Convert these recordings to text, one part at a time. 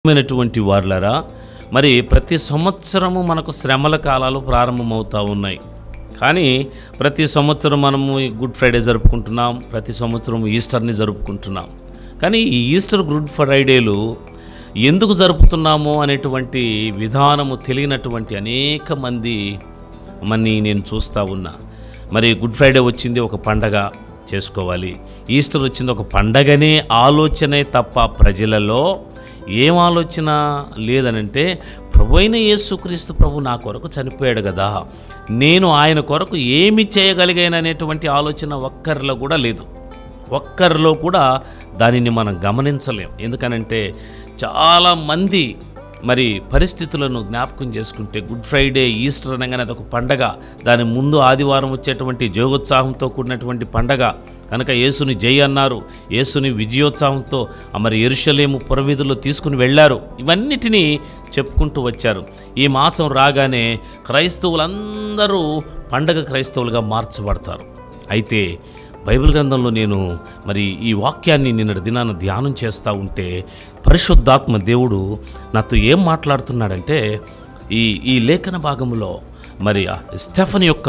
మైనటువంటి వారులారా, మరి ప్రతి సంవత్సరము మనకు శ్రమల కాలాలు ప్రారంభమవుతూ ఉన్నాయి. కానీ ప్రతి సంవత్సరం మనము గుడ్ ఫ్రైడే జరుపుకుంటున్నాం, ప్రతి సంవత్సరం ఈస్టర్ని జరుపుకుంటున్నాం. కానీ ఈ ఈస్టర్ గుడ్ ఫ్రైడేలు ఎందుకు జరుపుతున్నామో అనేటువంటి విధానము తెలియనటువంటి అనేక మంది నేను చూస్తూ ఉన్నా. మరి గుడ్ ఫ్రైడే వచ్చింది ఒక పండగ చేసుకోవాలి, ఈస్టర్ వచ్చింది ఒక పండగనే ఆలోచనే తప్ప ప్రజలలో ఏం ఆలోచన లేదనంటే, ప్రభు అయిన యేసుక్రీస్తు ప్రభు నా కొరకు చనిపోయాడు కదా, నేను ఆయన కొరకు ఏమి చేయగలిగాననేటువంటి ఆలోచన ఒక్కరిలో కూడా లేదు. ఒక్కరిలో కూడా దానిని మనం గమనించలేం. ఎందుకనంటే చాలామంది మరి పరిస్థితులను జ్ఞాపకం చేసుకుంటే గుడ్ ఫ్రైడే, ఈస్టర్ అనగానే అదొక పండగ. దాని ముందు ఆదివారం వచ్చేటువంటి జయోత్సాహంతో కూడినటువంటి పండగ కనుక యేసుని జై అన్నారు, యేసుని విజయోత్సాహంతో మరి యెరూషలేము పురవీధుల్లో తీసుకుని వెళ్ళారు. ఇవన్నిటినీ చెప్పుకుంటూ వచ్చారు. ఈ మాసం రాగానే క్రైస్తవులందరూ పండగ క్రైస్తవులుగా మార్చబడతారు. అయితే బైబిల్ గ్రంథంలో నేను మరి ఈ వాక్యాన్ని నిన్నటి దినాన ధ్యానం చేస్తూ ఉంటే పరిశుద్ధాత్మ దేవుడు నాతో ఏం మాట్లాడుతున్నాడంటే, ఈ లేఖన భాగంలో మరి స్టెఫను యొక్క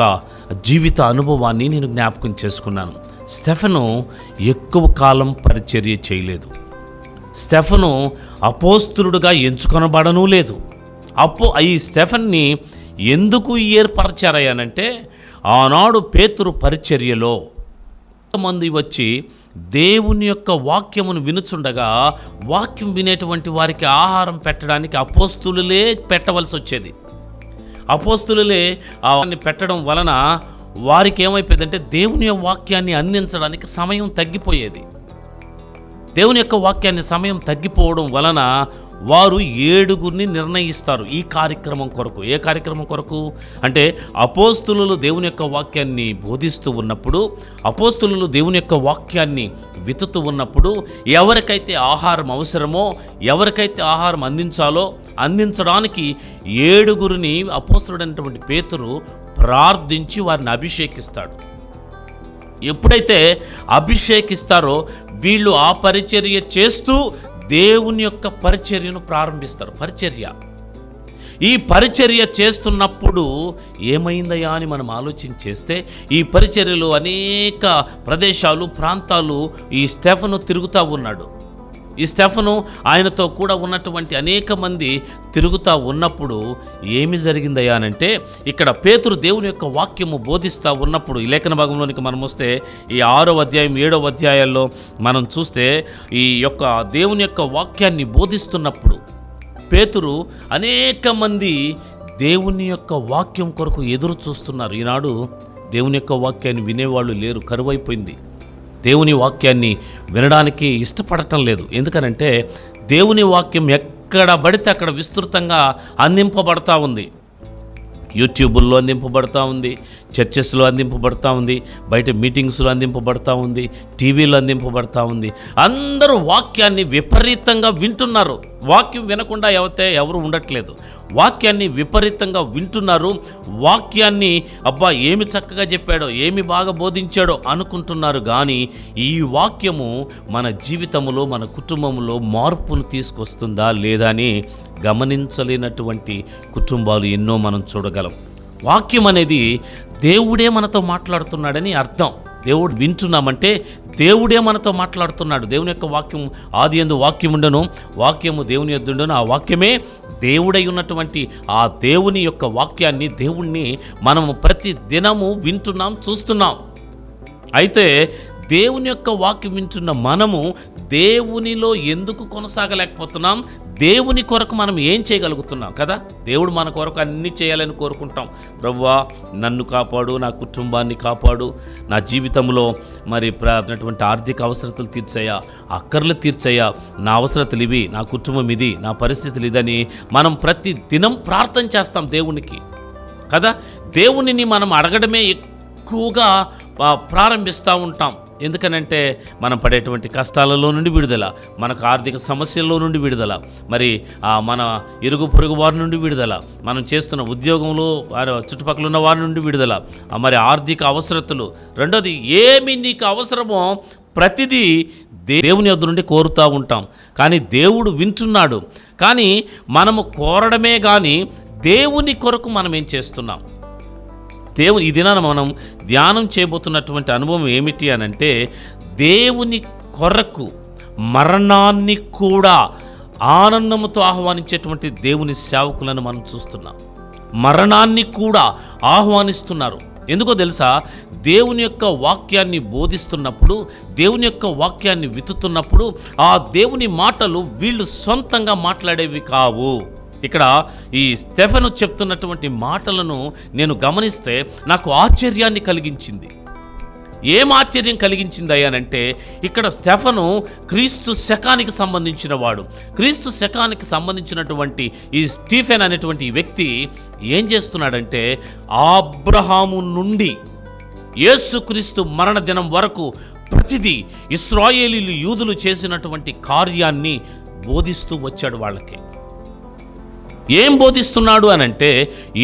జీవిత అనుభవాన్ని నేను జ్ఞాపకం చేసుకున్నాను. స్టెఫను ఎక్కువ కాలం పరిచర్య చేయలేదు. స్టెఫను అపోస్తలుడుగా ఎంచుకొనబడనూ లేదు. ఈ స్టెఫన్ని ఎందుకు ఏర్పరచారయ్యానంటే, ఆనాడు పేతురు పరిచర్యలో మంది వచ్చి దేవుని యొక్క వాక్యమును వినుచుండగా, వాక్యం వినేటువంటి వారికి ఆహారం పెట్టడానికి అపోస్తులులే పెట్టవలసి వచ్చేది. అపోస్తులులే అవన్నీ పెట్టడం వలన వారికి ఏమైపోయేదంటే దేవుని యొక్క వాక్యాన్ని అందించడానికి సమయం తగ్గిపోయేది. దేవుని యొక్క వాక్యాన్ని సమయం తగ్గిపోవడం వలన వారు 7గురిని నిర్ణయిస్తారు ఈ కార్యక్రమం కొరకు. ఏ కార్యక్రమం కొరకు అంటే, అపోస్తులు దేవుని యొక్క వాక్యాన్ని బోధిస్తూ ఉన్నప్పుడు, అపోస్తులు దేవుని యొక్క వాక్యాన్ని వితుతూ ఉన్నప్పుడు, ఎవరికైతే ఆహారం అవసరమో, ఎవరికైతే ఆహారం అందించాలో అందించడానికి 7గురిని అపోస్తుడైనటువంటి పేతురు ప్రార్థించి వారిని అభిషేకిస్తాడు. ఎప్పుడైతే అభిషేకిస్తారో వీళ్ళు ఆ పరిచర్య చేస్తూ దేవుని యొక్క పరిచర్యను ప్రారంభిస్తారు. ఈ పరిచర్య చేస్తున్నప్పుడు ఏమైందయ్యా అని మనం ఆలోచన చేస్తే, ఈ పరిచర్యలో అనేక ప్రదేశాలు, ప్రాంతాలు ఈ స్టెఫను తిరుగుతూ ఉన్నాడు. ఈ స్టెఫను ఆయనతో కూడా ఉన్నటువంటి అనేక మంది తిరుగుతూ ఉన్నప్పుడు ఏమి జరిగిందయ్యా అనంటే, ఇక్కడ పేతురు దేవుని యొక్క వాక్యము బోధిస్తూ ఉన్నప్పుడు, ఈ లేఖన భాగంలోనికి మనం వస్తే ఈ 6వ అధ్యాయం 7వ అధ్యాయాల్లో మనం చూస్తే, ఈ యొక్క దేవుని యొక్క వాక్యాన్ని బోధిస్తున్నప్పుడు పేతురు అనేక మంది దేవుని యొక్క వాక్యం కొరకు ఎదురు చూస్తున్నారు. ఈనాడు దేవుని యొక్క వాక్యాన్ని వినేవాళ్ళు లేరు, కరువైపోయింది. దేవుని వాక్యాన్ని వినడానికి ఇష్టపడటం లేదు. ఎందుకనంటే దేవుని వాక్యం ఎక్కడ పడితే అక్కడ విస్తృతంగా అందింపబడతా ఉంది. యూట్యూబుల్లో అందింపబడతా ఉంది, చర్చెస్లో అందింపబడతా ఉంది, బయట మీటింగ్స్లో అందింపబడతా ఉంది, టీవీలో అందింపబడతా ఉంది. అందరూ వాక్యాన్ని విపరీతంగా వింటున్నారు. వాక్యం వినకుండా ఎవరు ఉండట్లేదు. వాక్యాన్ని విపరీతంగా వింటున్నారు. వాక్యాన్ని అబ్బా ఏమి చక్కగా చెప్పాడో, ఏమి బాగా బోధించాడో అనుకుంటున్నారు. కానీ ఈ వాక్యము మన జీవితంలో, మన కుటుంబంలో మార్పును తీసుకొస్తుందా లేదా అని గమనించలేనటువంటి కుటుంబాలు ఎన్నో మనం చూడగలం. వాక్యం అనేది దేవుడే మనతో మాట్లాడుతున్నాడని అర్థం. దేవుడు వింటున్నామంటే దేవుడే మనతో మాట్లాడుతున్నాడు. దేవుని యొక్క వాక్యం, ఆదియందు వాక్యం ఉండను, వాక్యము దేవుని యొద్ద ఉండను, ఆ వాక్యమే దేవుడై ఉన్నటువంటి ఆ దేవుని యొక్క వాక్యాన్ని, దేవుణ్ణి మనము ప్రతి దినము వింటున్నాం, చూస్తున్నాం. అయితే దేవుని యొక్క వాక్యం వింటున్న మనము దేవునిలో ఎందుకు కొనసాగలేకపోతున్నాం? దేవుని కొరకు మనం ఏం చేయగలుగుతున్నాం కదా? దేవుడు మన కొరకు అన్నీ చేయాలని కోరుకుంటాం. ప్రభువా నన్ను కాపాడు, నా కుటుంబాన్ని కాపాడు, నా జీవితంలో మరి అటువంటి ఆర్థిక అవసరతలు తీర్చయ్యా, అక్కర్లు తీర్చయ్యా, నా అవసరతలు ఇవి, నా కుటుంబం ఇది, నా పరిస్థితులు ఇదని మనం ప్రతి దినం ప్రార్థన చేస్తాం దేవునికి కదా. దేవునిని మనం అడగడమే ఎక్కువగా ప్రారంభిస్తూ ఉంటాం. ఎందుకనంటే మనం పడేటువంటి కష్టాలలో నుండి విడుదల, మనకు ఆర్థిక సమస్యల్లో నుండి విడుదల, మరి మన ఇరుగు పొరుగు వారి నుండి విడుదల, మనం చేస్తున్న ఉద్యోగంలో చుట్టుపక్కల ఉన్న వారి నుండి విడుదల, మరి ఆర్థిక అవసరతలు. రెండోది, ఏమి నీకు అవసరమో ప్రతిదీ దేవుని యొద్ద నుండి కోరుతూ ఉంటాం. కానీ దేవుడు వింటున్నాడు. కానీ మనము కోరడమే కానీ దేవుని కొరకు మనం ఏం చేస్తున్నాం? ఈ దినాన మనం ధ్యానం చేయబోతున్నటువంటి అనుభవం ఏమిటి అనంటే, దేవుని కొరకు మరణాన్ని కూడా ఆనందంతో ఆహ్వానించేటువంటి దేవుని సేవకులను మనం చూస్తున్నాం. మరణాన్ని కూడా ఆహ్వానిస్తున్నారు. ఎందుకో తెలుసా? దేవుని యొక్క వాక్యాన్ని బోధిస్తున్నప్పుడు, దేవుని యొక్క వాక్యాన్ని విత్తుతున్నప్పుడు ఆ దేవుని మాటలు వీళ్ళు సొంతంగా మాట్లాడేవి కావు. ఇక్కడ ఈ స్టెఫెను చెప్తున్నటువంటి మాటలను నేను గమనిస్తే నాకు ఆశ్చర్యాన్ని కలిగించింది. ఏం ఆశ్చర్యం కలిగించింది అయ్యానంటే, ఇక్కడ స్టెఫెను క్రీస్తు శకానికి సంబంధించిన వాడు. క్రీస్తు శకానికి సంబంధించినటువంటి ఈ స్టీఫెన్ అనేటువంటి వ్యక్తి ఏం చేస్తున్నాడంటే, అబ్రహాము నుండి యేసుక్రీస్తు మరణ దినం వరకు ప్రతిదీ ఇశ్రాయేలీలు యూదులు చేసినటువంటి కార్యాన్ని బోధిస్తూ వచ్చాడు వాళ్ళకి. ఏం బోధిస్తున్నాడు అనంటే,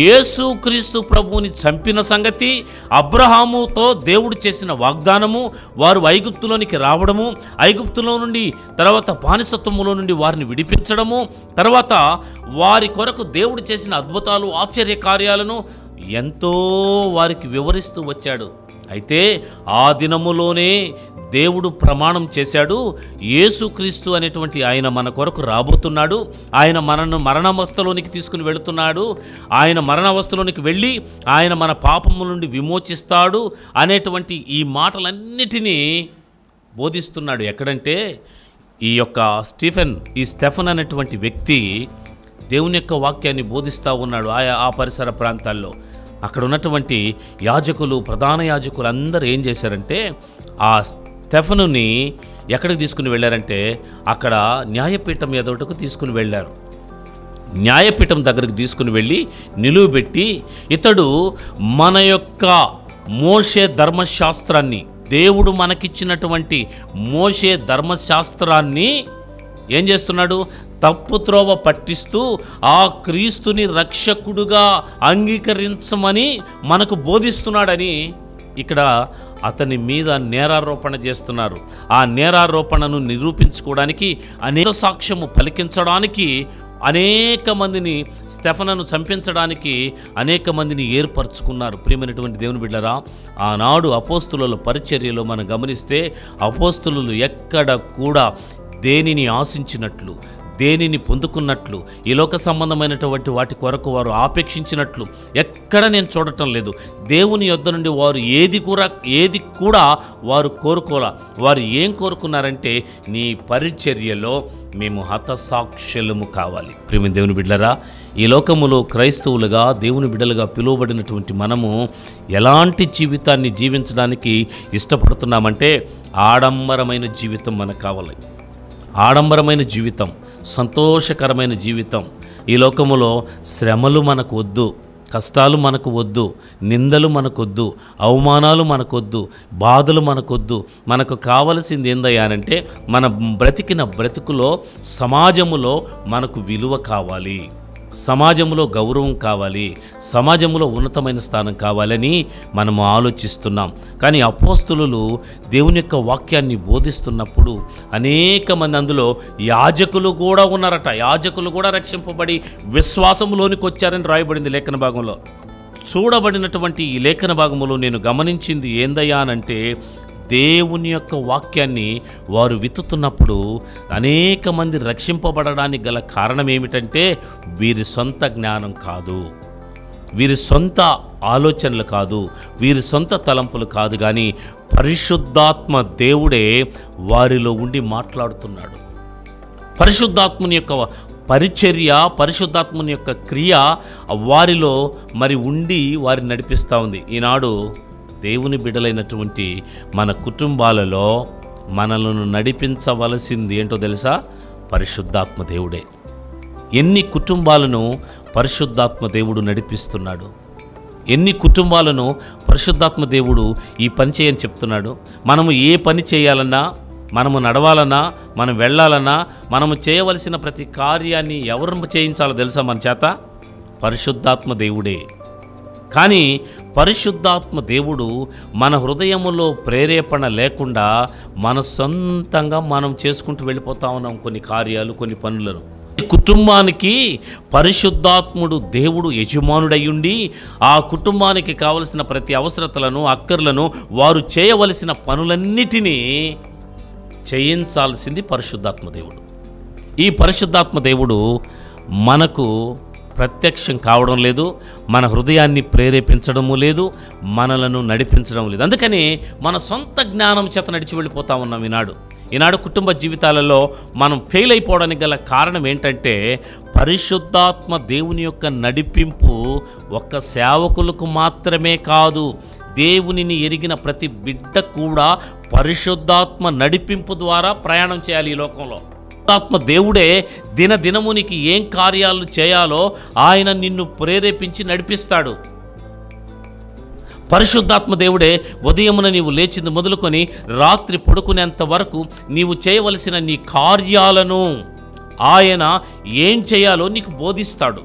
యేసుక్రీస్తు ప్రభువుని చంపిన సంగతి, అబ్రహాముతో దేవుడు చేసిన వాగ్దానము, వారు ఐగుప్తులోనికి రావడము, ఐగుప్తులో నుండి తర్వాత బానిసత్వములో నుండి వారిని విడిపించడము, తర్వాత వారి కొరకు దేవుడు చేసిన అద్భుతాలు, ఆశ్చర్య కార్యాలను ఎంతో వారికి వివరిస్తూ వచ్చాడు. అయితే ఆ దినములోనే దేవుడు ప్రమాణం చేశాడు, యేసుక్రీస్తు అనేటువంటి ఆయన మన కొరకు రాబోతున్నాడు, ఆయన మనను మరణావస్థలోనికి తీసుకుని వెళుతున్నాడు, ఆయన మరణావస్థలోనికి వెళ్ళి ఆయన మన పాపము నుండి విమోచిస్తాడు అనేటువంటి ఈ మాటలన్నిటినీ బోధిస్తున్నాడు. ఎక్కడంటే ఈ యొక్క స్టెఫెన్ అనేటువంటి వ్యక్తి దేవుని యొక్క వాక్యాన్ని బోధిస్తూ ఉన్నాడు. ఆ పరిసర ప్రాంతాల్లో అక్కడ ఉన్నటువంటి యాజకులు, ప్రధాన యాజకులు అందరూ ఏం చేశారంటే, ఆ స్టెఫెనుని ఎక్కడికి తీసుకుని వెళ్ళారంటే, అక్కడ న్యాయపీఠం ఎదుటకు తీసుకుని వెళ్ళారు. న్యాయపీఠం దగ్గరికి తీసుకుని వెళ్ళి నిలువబెట్టి, ఇతడు మన యొక్క మోషే ధర్మశాస్త్రాన్ని, దేవుడు మనకిచ్చినటువంటి మోషే ధర్మశాస్త్రాన్ని ఏం చేస్తున్నాడు? తప్పుత్రోవ పట్టిస్తూ ఆ క్రీస్తుని రక్షకుడుగా అంగీకరించమని మనకు బోధిస్తున్నాడని ఇక్కడ అతని మీద నేరారోపణ చేస్తున్నారు. ఆ నేరారోపణను నిరూపించుకోవడానికి, అనేక సాక్ష్యము పలికించడానికి, అనేక మందిని, స్టెఫెనును చంపించడానికి అనేక మందిని ఏర్పరచుకున్నారు. ప్రియమైనటువంటి దేవుని బిడ్డలారా, ఆనాడు అపోస్తుల పరిచర్యలో మనం గమనిస్తే, అపోస్తులు ఎక్కడ కూడా దేనిని ఆశించినట్లు, దేనిని పొందుకున్నట్లు, ఈ లోక సంబంధమైనటువంటి వాటి కొరకు వారు ఆపేక్షించినట్లు ఎక్కడ నేను చూడటం లేదు. దేవుని యొద్ద నుండి వారు ఏది కూడా వారు కోరుకోరా. వారు ఏం కోరుకున్నారంటే, నీ పరిచర్యలో మేము హతసాక్షులము కావాలి. ప్రియమైన దేవుని బిడ్డలారా, ఈ లోకములో క్రైస్తవులుగా, దేవుని బిడ్డలుగా పిలువబడినటువంటి మనము ఎలాంటి జీవితాన్ని జీవించడానికి ఇష్టపడుతున్నామంటే, ఆడంబరమైన జీవితం మనకు కావాలి. ఆడంబరమైన జీవితం, సంతోషకరమైన జీవితం. ఈ లోకములో శ్రమలు మనకు వద్దు, కష్టాలు మనకు వద్దు, నిందలు మనకొద్దు, అవమానాలు మనకొద్దు, బాధలు మనకొద్దు. మనకు కావలసింది ఏందయ్యానంటే, మన బ్రతికిన బ్రతుకులో సమాజములో మనకు విలువ కావాలి, సమాజంలో గౌరవం కావాలి, సమాజంలో ఉన్నతమైన స్థానం కావాలని మనము ఆలోచిస్తున్నాం. కానీ అపోస్తులు దేవుని యొక్క వాక్యాన్ని బోధిస్తున్నప్పుడు అనేక మంది, అందులో యాజకులు కూడా ఉన్నారట, యాజకులు కూడా రక్షింపబడి విశ్వాసంలోనికి వచ్చారని రాయబడింది లేఖన భాగంలో. చూడబడినటువంటి ఈ లేఖన భాగంలో నేను గమనించింది ఏందయ్యా అనంటే, దేవుని యొక్క వాక్యాన్ని వారు విత్తుతున్నప్పుడు అనేక మంది రక్షింపబడడానికి గల కారణం ఏమిటంటే, వీరి సొంత జ్ఞానం కాదు, వీరి సొంత ఆలోచనలు కాదు, వీరి సొంత తలంపులు కాదు, కానీ పరిశుద్ధాత్మ దేవుడే వారిలో ఉండి మాట్లాడుతున్నాడు. పరిశుద్ధాత్మని యొక్క పరిచర్య, పరిశుద్ధాత్మని యొక్క క్రియ వారిలో మరి ఉండి వారిని నడిపిస్తూ ఉంది. ఈనాడు దేవుని బిడ్డలైనటువంటి మన కుటుంబాలలో మనలను నడిపించవలసింది ఏంటో తెలుసా? పరిశుద్ధాత్మ దేవుడే. ఎన్ని కుటుంబాలను పరిశుద్ధాత్మ దేవుడు నడిపిస్తున్నాడు, ఎన్ని కుటుంబాలను పరిశుద్ధాత్మ దేవుడు ఈ పని చేయని చెప్తున్నాడు. మనము ఏ పని చేయాలన్నా, మనము నడవాలన్నా, మనం వెళ్ళాలన్నా, మనము చేయవలసిన ప్రతి కార్యాన్ని ఎవరు చేయించాలో తెలుసా మన చేత? పరిశుద్ధాత్మ దేవుడే. కానీ పరిశుద్ధాత్మ దేవుడు మన హృదయములో ప్రేరేపణ లేకుండా మన సొంతంగా మనం చేసుకుంటూ వెళ్ళిపోతా ఉన్నాం కొన్ని కార్యాలు, కొన్ని పనులను. కుటుంబానికి పరిశుద్ధాత్ముడు దేవుడు యజమానుడయ్యుండి ఆ కుటుంబానికి కావలసిన ప్రతి అవసరతలను, అక్కర్లను, వారు చేయవలసిన పనులన్నిటినీ చేయించాల్సింది పరిశుద్ధాత్మ దేవుడు. ఈ పరిశుద్ధాత్మ దేవుడు మనకు ప్రత్యక్షం కావడం లేదు, మన హృదయాన్ని ప్రేరేపించడము లేదు, మనలను నడిపించడం లేదు. అందుకని మన సొంత జ్ఞానం చేత నడిచి వెళ్ళిపోతా ఉన్నాం. ఈనాడు కుటుంబ జీవితాలలో మనం ఫెయిల్ అయిపోవడానికి గల కారణం ఏంటంటే పరిశుద్ధాత్మ దేవుని యొక్క నడిపింపు ఒక్క సేవకులకు మాత్రమే కాదు, దేవునిని ఎరిగిన ప్రతి బిడ్డ కూడా పరిశుద్ధాత్మ నడిపింపు ద్వారా ప్రయాణం చేయాలి ఈ లోకంలో. పరిశుద్ధాత్మ దేవుడే దినదినమునికి ఏం కార్యాలు చేయాలో ఆయన నిన్ను ప్రేరేపించి నడిపిస్తాడు. పరిశుద్ధాత్మ దేవుడే ఉదయమున నీవు లేచింది మొదలుకొని రాత్రి పడుకునేంత వరకు నీవు చేయవలసిన నీ కార్యాలను ఆయన ఏం చేయాలో నీకు బోధిస్తాడు.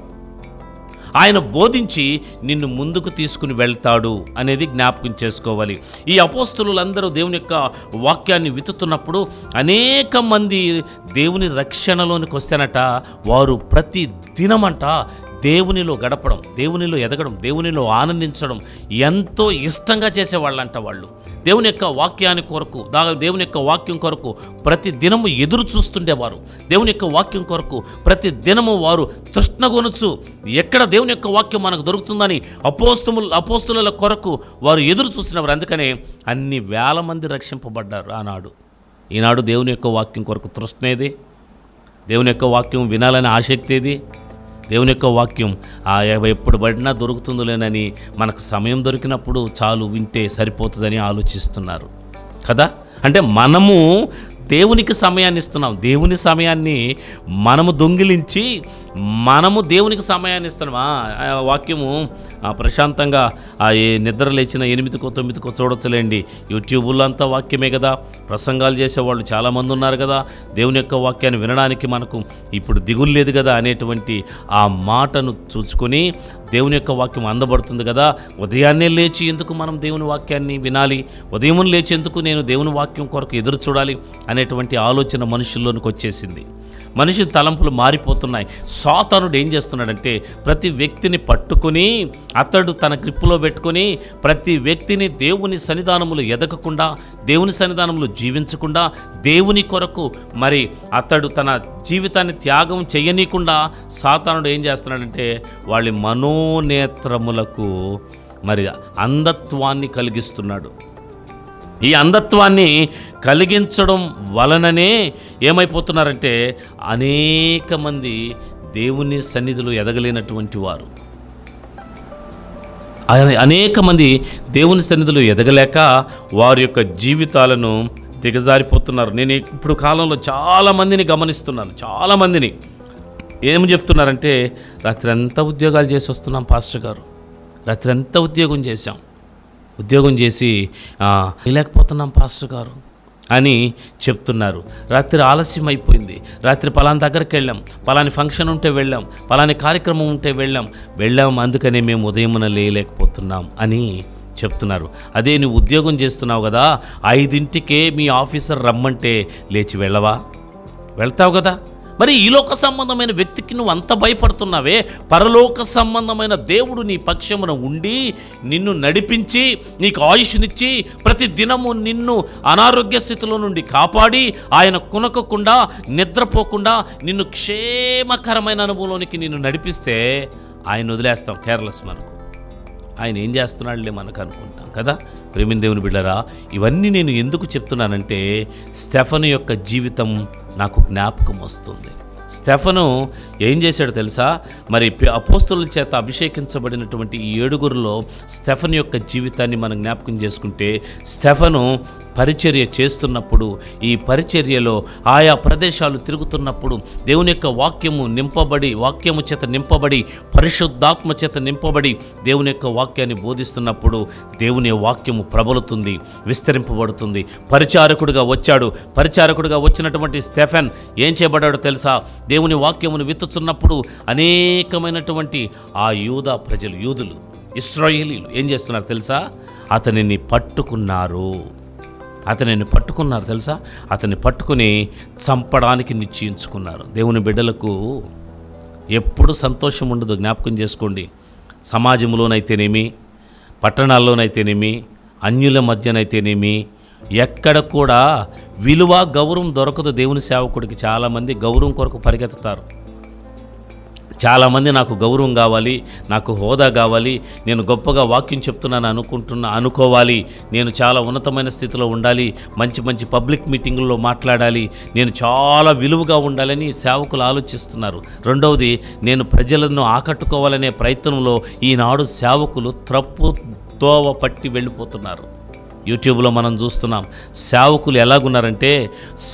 ఆయన బోధించి నిన్ను ముందుకు తీసుకుని వెళ్తాడు అనేది జ్ఞాపకం చేసుకోవాలి. ఈ అపోస్తలులందరూ దేవుని యొక్క వాక్యాన్ని విత్తుతున్నప్పుడు అనేక మంది దేవుని రక్షణలోనికి వస్తేనట వారు ప్రతి దినమంట దేవునిలో గడపడం, దేవునిలో ఎదగడం, దేవునిలో ఆనందించడం ఎంతో ఇష్టంగా చేసేవాళ్ళంట. వాళ్ళు దేవుని యొక్క వాక్యాన్ని కొరకు, దేవుని యొక్క వాక్యం కొరకు ప్రతి దినము ఎదురు చూస్తుండేవారు. దేవుని యొక్క వాక్యం కొరకు ప్రతి దినము వారు తృష్ణగొనుచు ఎక్కడ దేవుని యొక్క వాక్యం మనకు దొరుకుతుందని అపోస్తుల కొరకు వారు ఎదురు చూసినవారు. అందుకనే అన్ని వేల మంది రక్షింపబడ్డారు ఆనాడు. ఈనాడు దేవుని యొక్క వాక్యం కొరకు తృష్ణేది, దేవుని యొక్క వాక్యం వినాలని ఆసక్తి ఏది, దేవుని యొక్క వాక్యం ఎప్పుడు పడినా దొరుకుతుందిలేనని మనకు సమయం దొరికినప్పుడు చాలు వింటే సరిపోతుందని ఆలోచిస్తున్నారు కదా. అంటే మనము దేవునికి సమయాన్ని ఇస్తున్నాం, దేవుని సమయాన్ని మనము దొంగిలించి మనము దేవునికి సమయాన్ని ఇస్తున్నాం. వాక్యము ప్రశాంతంగా నిద్ర లేచిన 8కో 9కో చూడొచ్చులేండి. యూట్యూబ్లో అంతా వాక్యమే కదా, ప్రసంగాలు చేసేవాళ్ళు చాలామంది ఉన్నారు కదా. దేవుని యొక్క వాక్యాన్ని వినడానికి మనకు ఇప్పుడు దిగులు లేదు కదా అనేటువంటి ఆ మాటను చూచుకొని దేవుని యొక్క వాక్యం అందబడుతుంది కదా. ఉదయాన్నే లేచి ఎందుకు మనం దేవుని వాక్యాన్ని వినాలి, ఉదయం లేచి ఎందుకు నేను దేవుని వాక్యం కొరకు ఎదురు చూడాలి అనేటువంటి ఆలోచన మనుషుల్లోనికి వచ్చేసింది. మనిషి తలంపులు మారిపోతున్నాయి. సాతానుడు ఏం చేస్తున్నాడంటే ప్రతి వ్యక్తిని పట్టుకొని అతడు తన గ్రిప్పులో పెట్టుకొని ప్రతి వ్యక్తిని దేవుని సన్నిధానములు ఎదగకుండా, దేవుని సన్నిధానములు జీవించకుండా, దేవుని కొరకు మరి అతడు తన జీవితాన్ని త్యాగం చేయనీయకుండా సాతానుడు ఏం చేస్తున్నాడంటే వాళ్ళ మనోనేత్రములకు మరి అంధత్వాన్ని కలిగిస్తున్నాడు. ఈ అంధత్వాన్ని కలిగించడం వలననే ఏమైపోతున్నారంటే అనేక మంది దేవుని సన్నిధిలో ఎదగలేనటువంటి వారు, అనేక మంది దేవుని సన్నిధిలో ఎదగలేక వారి యొక్క జీవితాలను దిగజారిపోతున్నారు. నేను ఇప్పుడు కాలంలో చాలామందిని గమనిస్తున్నాను. చాలామందిని ఏం చెప్తున్నారంటే రాత్రి అంతా ఉద్యోగాలు చేసి వస్తున్నాం పాస్టర్ గారు, రాత్రి అంతా ఉద్యోగం చేసి లేకపోతున్నాం పాస్టర్ గారు అని చెప్తున్నారు. రాత్రి ఆలస్యం అయిపోయింది, రాత్రి పలాని దగ్గరికి వెళ్ళాం, పలాని ఫంక్షన్ ఉంటే వెళ్ళాం, పలాని కార్యక్రమం ఉంటే వెళ్ళాం, అందుకనే మేము ఉదయమున లేయలేకపోతున్నాం అని చెప్తున్నారు. అదే నువ్వు ఉద్యోగం చేస్తున్నావు కదా, 5ంటికే మీ ఆఫీసర్ రమ్మంటే లేచి వెళ్తావు కదా. మరి ఈ లోక సంబంధమైన వ్యక్తికి నువ్వు అంత భయపడుతున్నావే, పరలోక సంబంధమైన దేవుడు నీ పక్షమున ఉండి నిన్ను నడిపించి నీకు ఆయుష్నిచ్చి ప్రతి దినము నిన్ను అనారోగ్య స్థితిలో నుండి కాపాడి ఆయన కునకకుండా నిద్రపోకుండా నిన్ను క్షేమకరమైన అనుభవంలోనికి నిన్ను నడిపిస్తే ఆయన వదిలేస్తాం కేర్లెస్. మనకు ఆయన ఏం చేస్తున్నాడులే మనకు అనుకుంటాం కదా. ప్రేమిన దేవుని బిడ్డరా, ఇవన్నీ నేను ఎందుకు చెప్తున్నానంటే స్టెఫను యొక్క జీవితం నాకు జ్ఞాపకం వస్తుంది. స్టెఫను ఏం చేశాడో తెలుసా? మరి అపోస్తలుల చేత అభిషేకించబడినటువంటి ఈ 7గురిలో స్టెఫను యొక్క జీవితాన్ని మనం జ్ఞాపకం చేసుకుంటే, స్టెఫను పరిచర్య చేస్తున్నప్పుడు, ఈ పరిచర్యలో ఆయా ప్రదేశాలు తిరుగుతున్నప్పుడు దేవుని యొక్క వాక్యము చేత నింపబడి పరిశుద్ధాత్మ చేత నింపబడి దేవుని యొక్క వాక్యాన్ని బోధిస్తున్నప్పుడు దేవుని వాక్యము ప్రబలుతుంది, విస్తరింపబడుతుంది. పరిచారకుడిగా వచ్చినటువంటి స్టెఫెన్ ఏం చేయబడ్డాడో తెలుసా? దేవుని వాక్యమును విత్తుచున్నప్పుడు అనేకమైనటువంటి ఆ యూదులు ఇశ్రాయేలీయులు ఏం చేస్తున్నారు తెలుసా? అతనిని పట్టుకున్నారు తెలుసా? అతన్ని పట్టుకుని చంపడానికి నిశ్చయించుకున్నారు. దేవుని బిడ్డలకు ఎప్పుడు సంతోషం ఉండదు, జ్ఞాపకం చేసుకోండి. సమాజంలోనైతేనేమి, పట్టణాల్లోనైతేనేమి, అన్యుల మధ్యనైతేనేమి, ఎక్కడ కూడా విలువ గౌరవం దొరకదు దేవుని సేవకుడికి. చాలామంది గౌరవం కొరకు పరిగెత్తుతారు. చాలామంది నాకు గౌరవం కావాలి, నాకు హోదా కావాలి, నేను గొప్పగా వాక్యం చెప్తున్నాను అనుకోవాలి, నేను చాలా ఉన్నతమైన స్థితిలో ఉండాలి, మంచి మంచి పబ్లిక్ మీటింగుల్లో మాట్లాడాలి, నేను చాలా విలువగా ఉండాలని సేవకులు ఆలోచిస్తున్నారు. రెండవది, నేను ప్రజలను ఆకట్టుకోవాలనే ప్రయత్నంలో ఈనాడు సేవకులు త్రప్పుదోవ పట్టి వెళ్ళిపోతున్నారు. యూట్యూబ్లో మనం చూస్తున్నాం సేవకులు ఎలాగున్నారంటే,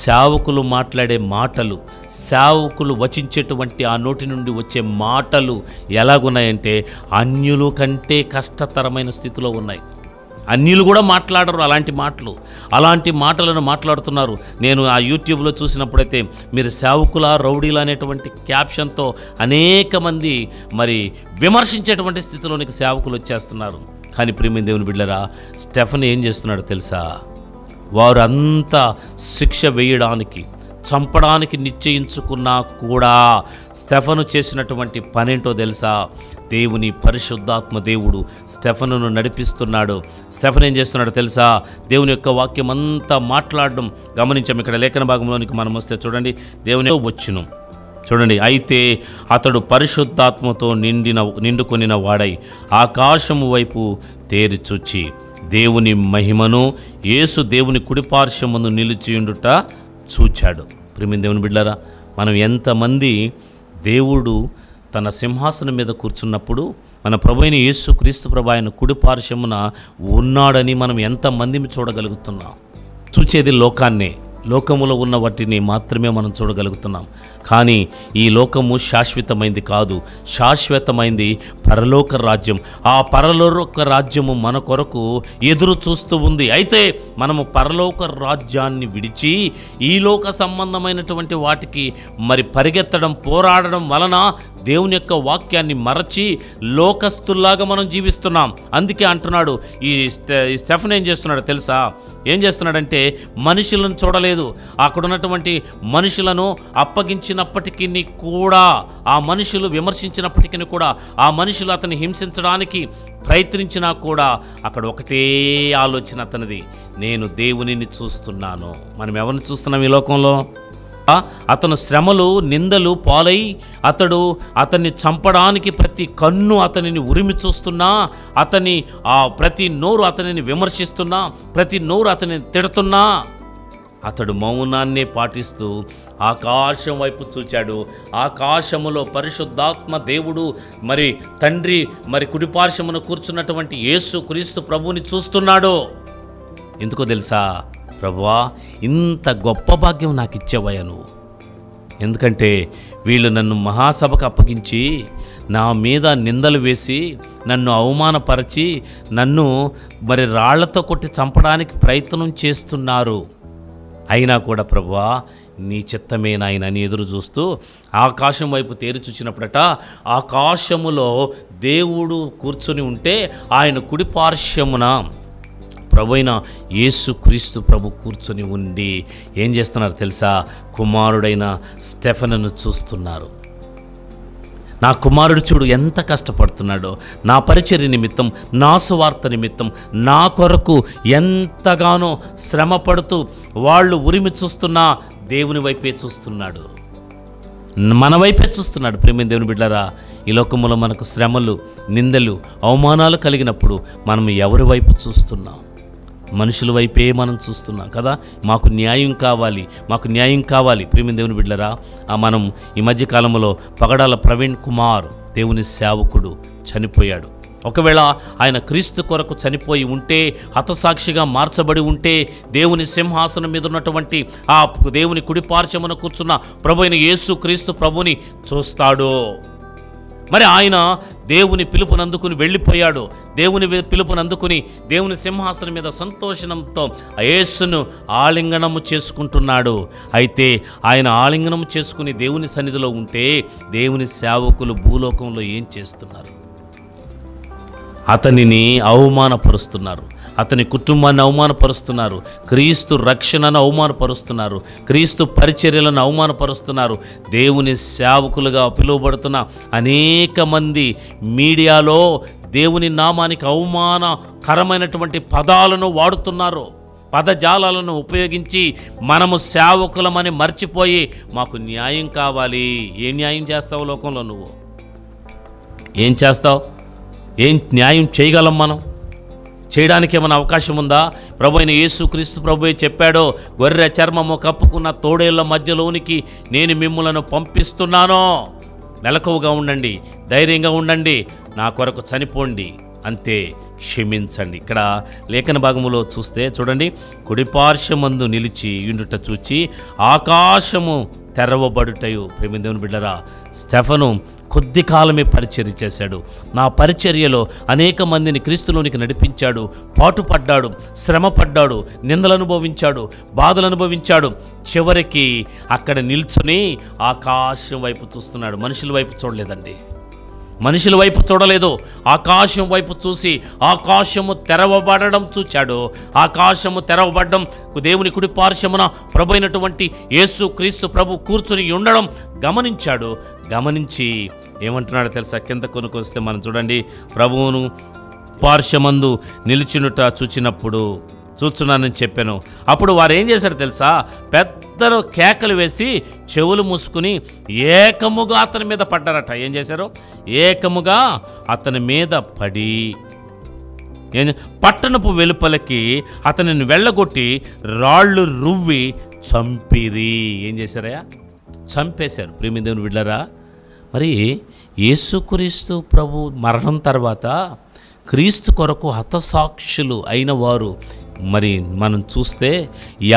సేవకులు మాట్లాడే మాటలు, సేవకులు వచించేటువంటి ఆ నోటి నుండి వచ్చే మాటలు ఎలాగున్నాయంటే అన్యుల కంటే కష్టతరమైన స్థితిలో ఉన్నాయి. అన్యులు కూడా మాట్లాడరు అలాంటి మాటలను మాట్లాడుతున్నారు. నేను ఆ యూట్యూబ్లో చూసినప్పుడైతే మీరు సేవకుల రౌడీలు అనేటువంటి క్యాప్షన్తో అనేక మంది మరి విమర్శించేటువంటి స్థితిలోనికి సేవకులు వచ్చేస్తున్నారు. కానీ ప్రియమైన దేవుని బిడ్డలారా, స్టెఫెన్ ఏం చేస్తున్నాడో తెలుసా? వారు అంతా శిక్ష వేయడానికి, చంపడానికి నిశ్చయించుకున్నా కూడా స్టెఫెను చేసినటువంటి పనేంటో తెలుసా? దేవుని పరిశుద్ధాత్మ దేవుడు స్టెఫెనును నడిపిస్తున్నాడు. స్టెఫెన్ ఏం చేస్తున్నాడో తెలుసా? దేవుని యొక్క వాక్యం అంతా మాట్లాడడం గమనించాం. ఇక్కడ లేఖన భాగంలోనికి మనం వస్తే చూడండి, దేవుని వచ్చును చూడండి. అయితే అతడు పరిశుద్ధాత్మతో నిండుకొనిన వాడై ఆకాశము వైపు తేరిచూచి దేవుని మహిమను, యేసు దేవుని కుడిపార్శ్వమును నిలిచియుండుట చూచాడు. ప్రియమైన దేవుని బిడ్డలారా, మనం ఎంతమంది దేవుడు తన సింహాసనం మీద కూర్చున్నప్పుడు మన ప్రభువైన యేసు క్రీస్తు ప్రభు ఆయన కుడిపార్శ్వమున ఉన్నాడని మనం ఎంతమందిని చూడగలుగుతున్నాం? చూచేది లోకాన్నే, లోకములో ఉన్న వాటిని మాత్రమే మనం చూడగలుగుతున్నాం. కానీ ఈ లోకము శాశ్వతమైంది కాదు, శాశ్వతమైంది పరలోక రాజ్యం. ఆ పరలోక రాజ్యము మన కొరకు ఎదురు చూస్తూ ఉంది. అయితే మనము పరలోక రాజ్యాన్ని విడిచి ఈ లోక సంబంధమైనటువంటి వాటికి మరి పరిగెత్తడం, పోరాడడం వలన దేవుని యొక్క వాక్యాన్ని మరచి లోకస్తుల్లాగా మనం జీవిస్తున్నాం. అందుకే అంటున్నాడు, ఈ స్టెఫెన్ ఏం చేస్తున్నాడో తెలుసా? ఏం చేస్తున్నాడంటే మనుషులను చూడలేదు, అక్కడ ఉన్నటువంటి మనుషులను అప్పగించినప్పటికీ కూడా, ఆ మనుషులు విమర్శించినప్పటికీ కూడా, ఆ మనుషులు అతన్ని హింసించడానికి ప్రయత్నించినా కూడా అక్కడ ఒకటే ఆలోచన అతనిది, నేను దేవునిని చూస్తున్నాను. మనం ఎవరిని చూస్తున్నాం ఈ లోకంలో? అతను శ్రమలు, నిందలు పాలై అతన్ని చంపడానికి ప్రతి కన్ను అతనిని ఉరిమి చూస్తున్నా, ప్రతి నోరు అతనిని విమర్శిస్తున్నా, ప్రతి నోరు అతనిని తిడుతున్నా, అతడు మౌనాన్నే పాటిస్తూ ఆకాశం వైపు చూచాడు. ఆకాశములో పరిశుద్ధాత్మ దేవుడు మరి తండ్రి మరి కుడిపార్శ్వమున కూర్చున్నటువంటి యేసు క్రీస్తు ప్రభువుని చూస్తున్నాడు. ఎందుకో తెలుసా? ప్రభువా, ఇంత గొప్ప భాగ్యం నాకు ఇచ్చేవయ్యా నువ్వు. ఎందుకంటే వీళ్ళు నన్ను మహాసభకు అప్పగించి నా మీద నిందలు వేసి నన్ను అవమానపరిచి నన్ను మరి రాళ్లతో కొట్టి చంపడానికి ప్రయత్నం చేస్తున్నారు. అయినా కూడా ప్రభువా నీ చిత్తమే నాయన అని ఎదురు చూస్తూ ఆకాశం వైపు తేరి చూచినప్పుడట, ఆకాశములో దేవుడు కూర్చొని ఉంటే ఆయన కుడి పార్శ్వమున ప్రభువైన యేసు క్రీస్తు ప్రభు కూర్చొని ఉండి ఏం చేస్తున్నారు తెలుసా? కుమారుడైన స్టెఫెనును చూస్తున్నారు. నా కుమారుడు చూడు ఎంత కష్టపడుతున్నాడో, నా పరిచర్య నిమిత్తం, నా సువార్త నిమిత్తం, నా కొరకు ఎంతగానో శ్రమ పడుతూ వాళ్ళు ఉరిమి చూస్తున్నా దేవుని వైపే చూస్తున్నాడు, మన వైపే చూస్తున్నాడు. ప్రేమ దేవుని బిడ్డలారా, ఈ లోకములో మనకు శ్రమలు, నిందలు, అవమానాలు కలిగినప్పుడు మనం ఎవరి వైపు చూస్తున్నాం? మనుషుల వైపే మనం చూస్తున్నాం కదా. మాకు న్యాయం కావాలి. ప్రేమ దేవుని బిడ్డలారా, మనం ఈ మధ్యకాలంలో పగడాల ప్రవీణ్ కుమార్ దేవుని సేవకుడు చనిపోయాడు. ఒకవేళ ఆయన క్రీస్తు కొరకు చనిపోయి ఉంటే, హతసాక్షిగా మార్చబడి ఉంటే, దేవుని సింహాసనం మీద ఉన్నటువంటి ఆ దేవుని కుడిపార్శ్వమున కూర్చున్న ప్రభువైన యేసు క్రీస్తు ప్రభుని చూస్తాడు. మరి ఆయన దేవుని పిలుపునందుకుని వెళ్ళిపోయాడు. దేవుని పిలుపునందుకుని దేవుని సింహాసనం మీద సంతోషంతో యేసును ఆలింగనము చేసుకుంటున్నాడు. అయితే ఆయన ఆలింగనము చేసుకుని దేవుని సన్నిధిలో ఉంటే దేవుని సేవకులు భూలోకంలో ఏం చేస్తున్నారు? అతనిని అవమానపరుస్తున్నారు, అతని కుటుంబాన్ని అవమానపరుస్తున్నారు, క్రీస్తు రక్షణను అవమానపరుస్తున్నారు, క్రీస్తు పరిచర్యలను అవమానపరుస్తున్నారు. దేవుని సేవకులుగా పిలువబడుతున్న అనేక మంది మీడియాలో దేవుని నామానికి అవమానకరమైనటువంటి పదాలను వాడుతున్నారు. పదజాలాలను ఉపయోగించి మనము సేవకులమని మర్చిపోయి మాకు న్యాయం కావాలి. ఏం న్యాయం చేస్తావు లోకంలో? నువ్వు ఏం చేస్తావు? ఏం న్యాయం చేయగలం? మనం చేయడానికి ఏమైనా అవకాశం ఉందా? ప్రభు అయిన యేసుక్రీస్తు ప్రభువే చెప్పాడో, గొర్రె చర్మము కప్పుకున్న తోడేళ్ల మధ్యలోనికి నేను మిమ్ములను పంపిస్తున్నానో, మెలకువగా ఉండండి, ధైర్యంగా ఉండండి, నా కొరకు చనిపోండి, అంతే, క్షమించండి. ఇక్కడ లేఖన భాగములో చూస్తే చూడండి, కుడిపార్శ్వమందు నిలిచి యుండుట చూచి ఆకాశము తెరవబడుటయు. ప్రేమ దేవుని బిడ్డరా, స్టెఫను కొద్ది కాలమే పరిచర్య చేశాడు. నా పరిచర్యలో అనేక మందిని క్రీస్తులోనికి నడిపించాడు, పాటుపడ్డాడు, శ్రమపడ్డాడు, నిందలు అనుభవించాడు, బాధలు అనుభవించాడు. చివరికి అక్కడ నిల్చుని ఆకాశం వైపు చూస్తున్నాడు. మనుషుల వైపు చూడలేదండి, మనుషుల వైపు చూడలేదు, ఆకాశం వైపు చూసి ఆకాశము తెరవబడడం చూచాడు. ఆకాశము తెరవబడడం, దేవుని కుడి పార్శ్వమున ప్రభు అయినటువంటి యేసు క్రీస్తు ప్రభు కూర్చుని ఉండడం గమనించాడు. గమనించి ఏమంటున్నాడో తెలుసా? కింద కొనుకొస్తే మనం చూడండి, ప్రభువును పార్శ్వమందు నిలిచినుట చూచున్నానని చెప్పాను. అప్పుడు వారు ఏం చేశారు తెలుసా? పెద్ద కేకలు వేసి చెవులు మూసుకుని ఏకముగా అతని మీద పడ్డారట. ఏం చేశారు? ఏకముగా అతని మీద పడి పట్టణపు వెలుపలకి అతనిని వెళ్ళగొట్టి రాళ్ళు రువ్వి చంపిరి. ఏం చేశారయ్యా? చంపేశారు. ప్రేమ దేవుని బిడ్డలారా, మరి యేసుక్రీస్తు ప్రభు మరణం తర్వాత క్రీస్తు కొరకు హతసాక్షులు అయిన వారు మరి మనం చూస్తే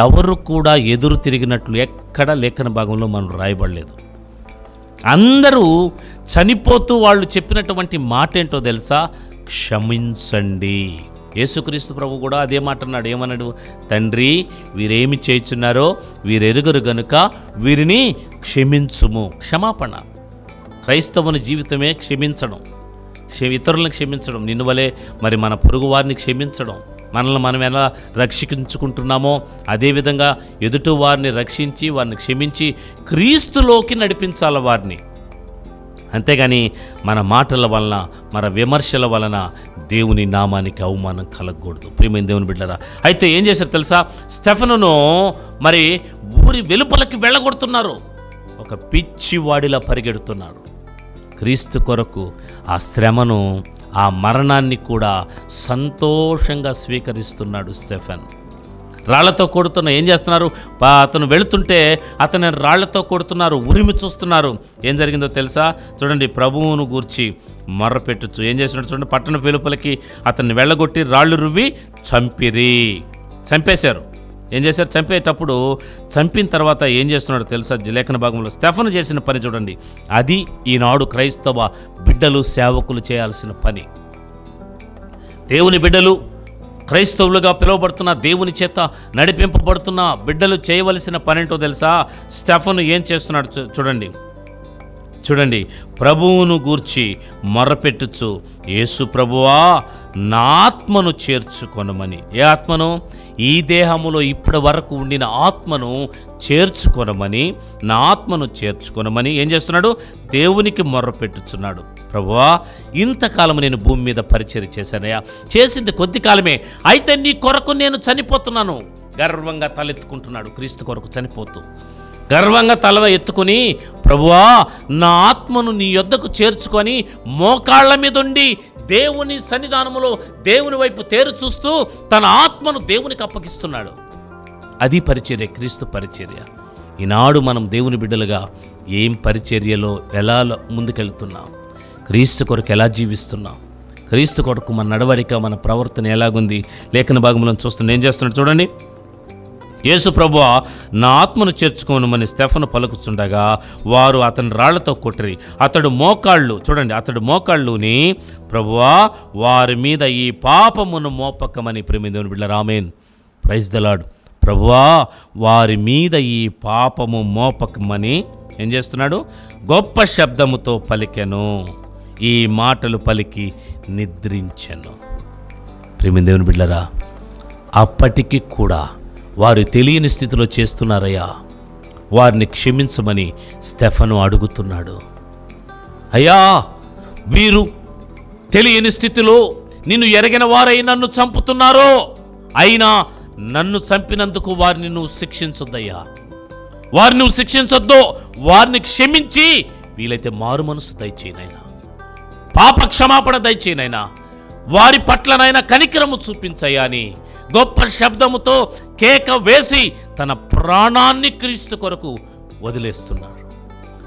ఎవరు కూడా ఎదురు తిరిగినట్లు ఎక్కడ లేఖన భాగంలో మనం రాయబడలేదు. అందరూ చనిపోతూ వాళ్ళు చెప్పినటువంటి మాట ఏంటో తెలుసా? క్షమించండి. యేసుక్రీస్తు ప్రభు కూడా అదే మాట అన్నాడు. ఏమన్నాడు? తండ్రి, వీరేమి చేయుచున్నారో వీరెరుగరు గనుక వీరిని క్షమించుము. క్షమాపణ. క్రైస్తవుని జీవితమే క్షమించడం, ఇతరులను క్షమించడం. నిన్ను వలే మరి మన పొరుగు వారిని క్షమించడం. మనల్ని మనం ఎలా రక్షించుకుంటున్నామో అదేవిధంగా ఎదుటి వారిని రక్షించి వారిని క్షమించి క్రీస్తులోకి నడిపించాలి వారిని. అంతేగాని మన మాటల వలన, మన విమర్శల వలన దేవుని నామానికి అవమానం కలగకూడదు. ప్రియమైన దేవుని బిడ్డలారా, అయితే ఏం చేశారు తెలుసా? స్టెఫనును మరి ఊరి వెలుపలకి వెళ్ళగొడుతున్నారు. ఒక పిచ్చివాడిలా పరిగెడుతున్నారు. క్రీస్తు కొరకు ఆ శ్రమను, ఆ మరణాన్ని కూడా సంతోషంగా స్వీకరిస్తున్నాడు స్టెఫెన్. రాళ్లతో కొడుతున్న ఏం చేస్తున్నారు? అతను వెళుతుంటే అతను రాళ్లతో కొడుతున్నారు, ఉరిమి చూస్తున్నారు. ఏం జరిగిందో తెలుసా? చూడండి, ప్రభువును గూర్చి మొర్రపెట్టుచు ఏం చేస్తున్నాడు చూడండి, పట్టణ వెలుపలకి అతన్ని వెళ్ళగొట్టి రాళ్ళు రువ్వి చంపేశారు. ఏం చేశారు? చంపేటప్పుడు చంపిన తర్వాత ఏం చేస్తున్నాడో తెలుసా? లేఖన భాగంలో స్టెఫను చేసిన పని చూడండి. అది ఈనాడు క్రైస్తవ బిడ్డలు, సేవకులు చేయాల్సిన పని. దేవుని బిడ్డలు, క్రైస్తవులుగా పిలువబడుతున్న, దేవుని చేత నడిపింపబడుతున్న బిడ్డలు చేయవలసిన పని ఏంటో తెలుసా? స్టెఫను ఏం చేస్తున్నాడు చూడండి, ప్రభువును గూర్చి మొర్రపెట్టుచు, యేసు ప్రభువా, నా ఆత్మను చేర్చుకొనమని. ఏ ఆత్మను? ఈ దేహములో ఇప్పటి వరకు ఉండిన ఆత్మను చేర్చుకొనమని, నా ఆత్మను చేర్చుకొనమని ఏం చేస్తున్నాడు? దేవునికి మొర్రపెట్టుచున్నాడు. ప్రభువా, ఇంతకాలం నేను భూమి మీద పరిచర్య చేశానయ్యా, చేసింది కొద్ది కాలమే, అయితే నీ కొరకు నేను చనిపోతున్నాను. గర్వంగా తలెత్తుకుంటున్నాడు. క్రీస్తు కొరకు చనిపోతూ గర్వంగా తల ఎత్తుకొని, ప్రభువా, నా ఆత్మను నీ యొద్దకు చేర్చుకొని మోకాళ్ళ మీద ఉండి దేవుని సన్నిధానములో దేవుని వైపు తేరు చూస్తూ తన ఆత్మను దేవునికి అప్పగిస్తున్నాడు. అది పరిచర్య, క్రీస్తు పరిచర్య. ఈనాడు మనం దేవుని బిడ్డలుగా ఏం పరిచర్యలో ఎలా ముందుకెళ్తున్నాం? క్రీస్తు కొరకు ఎలా జీవిస్తున్నాం? క్రీస్తు కొరకు మన నడవడిక, మన ప్రవర్తన ఎలాగుంది? లేఖన భాగంలో చూస్తున్నా ఏం చేస్తున్నాడు చూడండి. యేసు ప్రభువా, నా ఆత్మను చేర్చుకోనమని స్టెఫను పలుకుతుండగా వారు అతని రాళ్లతో కొట్టిరి. అతడు మోకాళ్ళుని, ప్రభువా, వారి మీద ఈ పాపమును మోపకమని. ప్రేమ దేవుని బిడ్డలారా, ఆమేన్, ప్రైజ్ ద లార్డ్. ప్రభువా, వారి మీద ఈ పాపము మోపకమని ఏం చేస్తున్నాడు? గొప్ప శబ్దముతో పలికెను. ఈ మాటలు పలికి నిద్రించెను. ప్రియమైన దేవుని బిడ్డలారా, అప్పటికి కూడా వారు తెలియని స్థితిలో చేస్తున్నారయ్యా, వారిని క్షమించమని స్టెఫను అడుగుతున్నాడు. అయ్యా, వీరు తెలియని స్థితిలో నిన్ను ఎరగిన వారై నన్ను చంపుతున్నారో, అయినా నన్ను చంపినందుకు వారిని నువ్వు శిక్షించొద్దయ్యా, వారిని నువ్వు శిక్షించొద్దు, వారిని క్షమించి వీలైతే మారు మనసు దయచేయనైనా, పాప క్షమాపణ దయచేయనైనా, వారి పట్లనైనా కనికరము చూపించయ్యా అని గొప్ప శబ్దముతో కేక వేసి తన ప్రాణాన్ని క్రీస్తు కొరకు వదిలేస్తున్నారు.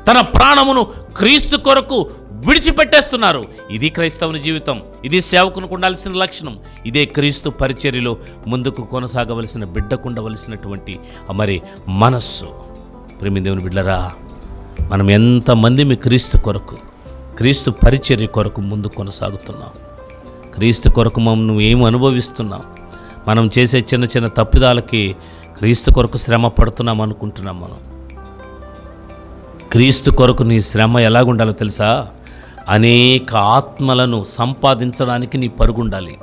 తన ప్రాణమును క్రీస్తు కొరకు విడిచిపెట్టేస్తున్నారు. ఇది క్రైస్తవుని జీవితం, ఇది సేవకునికి ఉండాల్సిన లక్షణం, ఇదే క్రీస్తు పరిచర్యలో ముందుకు కొనసాగవలసిన బిడ్డకుండవలసినటువంటి మరి మనస్సు. ప్రేమ దేవుని బిడ్డలారా, మనం ఎంతమంది మీ క్రీస్తు కొరకు, క్రీస్తు పరిచర్య కొరకు ముందు కొనసాగుతున్నాం? క్రీస్తు కొరకు మనం ఏమి అనుభవిస్తున్నాం? మనం చేసే చిన్న చిన్న తప్పిదాలకి క్రీస్తు కొరకు శ్రమ పడుతున్నాం అనుకుంటున్నాం. మనం క్రీస్తు కొరకు నీ శ్రమ ఎలాగుండాలో తెలుసా? అనేక ఆత్మలను సంపాదించడానికి నీ పరుగుండాలి.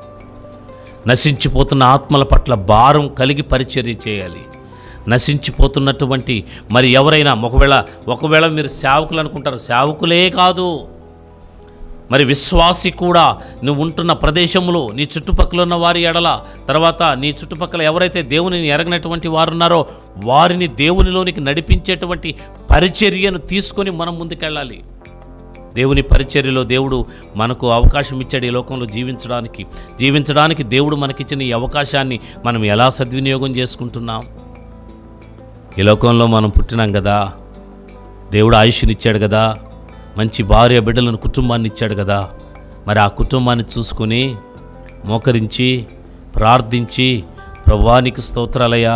నశించిపోతున్న ఆత్మల పట్ల భారం కలిగి పరిచర్య చేయాలి. నశించిపోతున్నటువంటి మరి ఎవరైనా ఒకవేళ మీరు సేవకులు అనుకుంటారు, సేవకులే కాదు, మరి విశ్వాసి కూడా నువ్వు ఉంటున్న ప్రదేశంలో నీ చుట్టుపక్కల ఉన్న వారి ఎడల, తర్వాత నీ చుట్టుపక్కల ఎవరైతే దేవునిని ఎరగనటువంటి వారు ఉన్నారో వారిని దేవునిలోనికి నడిపించేటువంటి పరిచర్యను తీసుకొని మనం ముందుకెళ్ళాలి. దేవుని పరిచర్యలో దేవుడు మనకు అవకాశం ఇచ్చాడు ఈ లోకంలో జీవించడానికి దేవుడు మనకిచ్చిన ఈ అవకాశాన్ని మనం ఎలా సద్వినియోగం చేసుకుంటున్నాం? ఈ లోకంలో మనం పుట్టినాం కదా, దేవుడు ఆయుష్నిచ్చాడు కదా, మంచి భార్య బిడ్డలను కుటుంబాన్ని ఇచ్చాడు కదా, మరి ఆ కుటుంబాన్ని చూసుకొని మోకరించి ప్రార్థించి, ప్రభువా నీకు స్తోత్రాలయ్యా,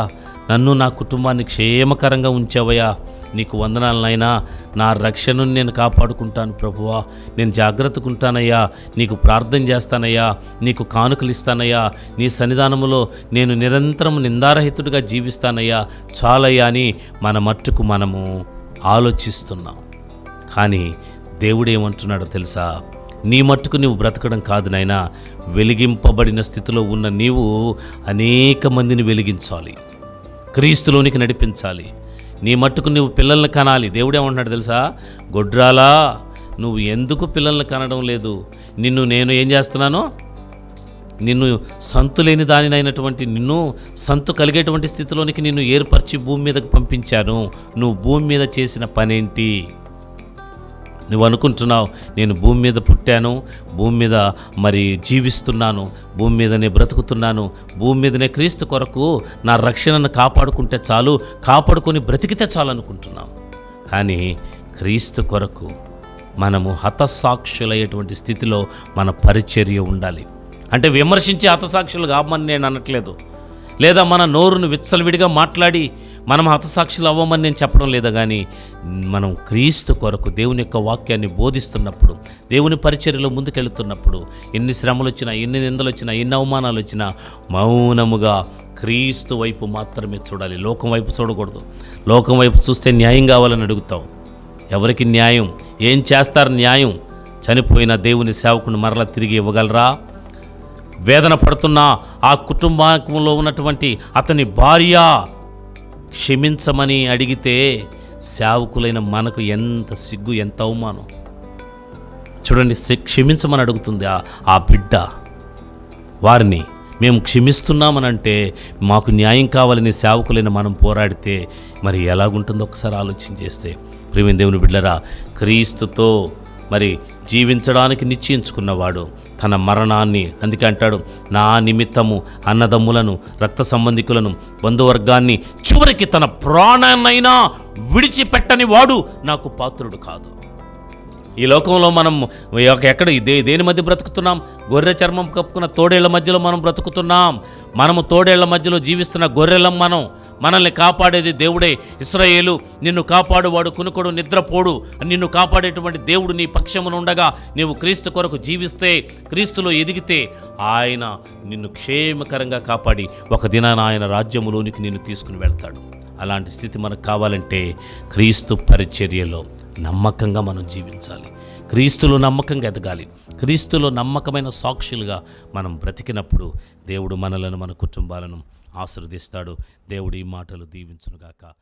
నన్ను నా కుటుంబాన్ని క్షేమకరంగా ఉంచావయ్యా, నీకు వందనాలనైనా, నా రక్షణను నేను కాపాడుకుంటాను ప్రభువా, నేను జాగ్రత్తగా ఉంటానయ్యా, నీకు ప్రార్థన చేస్తానయ్యా, నీకు కానుకలు ఇస్తానయ్యా, నీ సన్నిధానములో నేను నిరంతరం నిందారహితుడిగా జీవిస్తానయ్యా, చాలయ్యా అని మన మట్టుకు మనము ఆలోచిస్తున్నాం. కానీ దేవుడు ఏమంటున్నాడో తెలుసా? నీ మట్టుకు నువ్వు బ్రతకడం కాదు నాయనా, వెలిగింపబడిన స్థితిలో ఉన్న నీవు అనేక మందిని వెలిగించాలి, క్రీస్తులోనికి నడిపించాలి. నీ మట్టుకు నువ్వు పిల్లల్ని కనాలి. దేవుడు ఏమంటున్నాడు తెలుసా? గొడ్రాలా, నువ్వు ఎందుకు పిల్లల్ని కనడం లేదు? నేను ఏం చేస్తున్నానో, నిన్ను సంతు లేని దానినైనటువంటి నిన్ను సంతు కలిగేటువంటి స్థితిలోనికి నిన్ను ఏర్పరిచి భూమి మీదకు పంపించాను. నువ్వు భూమి మీద చేసిన పనేంటి? నువ్వు అనుకుంటున్నావు నేను భూమి మీద పుట్టాను, భూమి మీద మరి జీవిస్తున్నాను, భూమి మీదనే బ్రతుకుతున్నాను, భూమి మీదనే క్రీస్తు కొరకు నా రక్షణను కాపాడుకుంటే చాలు, కాపాడుకొని బ్రతికితే చాలు అనుకుంటున్నాం. కానీ క్రీస్తు కొరకు మనము హతసాక్షులయ్యేటువంటి స్థితిలో మన పరిచర్య ఉండాలి. అంటే విమర్శించి హతసాక్షులు కామని నేను అనట్లేదు, లేదా మన నోరును విచ్చలవిడిగా మాట్లాడి మనం హతసాక్షులు అవ్వమని నేను చెప్పడం లేదా, కానీ మనం క్రీస్తు కొరకు దేవుని యొక్క వాక్యాన్ని బోధిస్తున్నప్పుడు, దేవుని పరిచర్యలో ముందుకెళ్తున్నప్పుడు, ఎన్ని శ్రమలు వచ్చినా, ఎన్ని నిందలు వచ్చినా, ఎన్ని అవమానాలు వచ్చినా మౌనముగా క్రీస్తు వైపు మాత్రమే చూడాలి. లోకం వైపు చూడకూడదు. లోకం వైపు చూస్తే న్యాయం కావాలని అడుగుతావు. ఎవరికి న్యాయం? ఏం చేస్తారు న్యాయం? చనిపోయిన దేవుని సేవకుని మరలా తిరిగి ఇవ్వగలరా? వేదన పడుతున్న ఆ కుటుంబంలో ఉన్నటువంటి అతని భార్య క్షమించమని అడిగితే సేవకులైన మనకు ఎంత సిగ్గు, ఎంత అవమానం. చూడండి, క్షమించమని అడుగుతుంది ఆ బిడ్డ. వారిని మేము క్షమిస్తున్నామనంటే మాకు న్యాయం కావాలని సేవకులైన మనం పోరాడితే మరి ఎలాగుంటుందో ఒకసారి ఆలోచన చేస్తే. ప్రియమైన దేవుని బిడ్డలారా, క్రీస్తుతో మరి జీవించడానికి నిశ్చయించుకున్నవాడు తన మరణాన్ని, అందుకే అంటాడు, నా నిమిత్తము అన్నదమ్ములను, రక్త సంబంధికులను, బంధువర్గాన్ని, చివరికి తన ప్రాణాన్నైనా విడిచిపెట్టని వాడు నాకు పాత్రుడు కాదు. ఈ లోకంలో మనం ఎక్కడ దేని మధ్య బ్రతుకుతున్నాం? గొర్రె చర్మం కప్పుకున్న తోడేళ్ల మధ్యలో మనం బ్రతుకుతున్నాం. మనము తోడేళ్ల మధ్యలో జీవిస్తున్న గొర్రెలం. మనల్ని కాపాడేది దేవుడే. ఇశ్రాయేలు, నిన్ను కాపాడువాడు కునుకొడు నిద్రపోడు, నిన్ను కాపాడేటువంటి దేవుడు నీ పక్షమున ఉండగా నీవు క్రీస్తు కొరకు జీవిస్తే, క్రీస్తులో ఎదిగితే ఆయన నిన్ను క్షేమకరంగా కాపాడి ఒక దినాన ఆయన రాజ్యములోనికి నిన్ను తీసుకుని వెళ్తాడు. అలాంటి స్థితి మనకు కావాలంటే క్రీస్తు పరిచర్యలో నమ్మకంగా మనం జీవించాలి. క్రీస్తులో నమ్మకంగా ఎదగాలి. క్రీస్తులో నమ్మకమైన సాక్షులుగా మనం బ్రతికినప్పుడు దేవుడు మనలను, మన కుటుంబాలను ఆశీర్వదిస్తాడు. దేవుడు ఈ మాటలు దీవించునుగాక.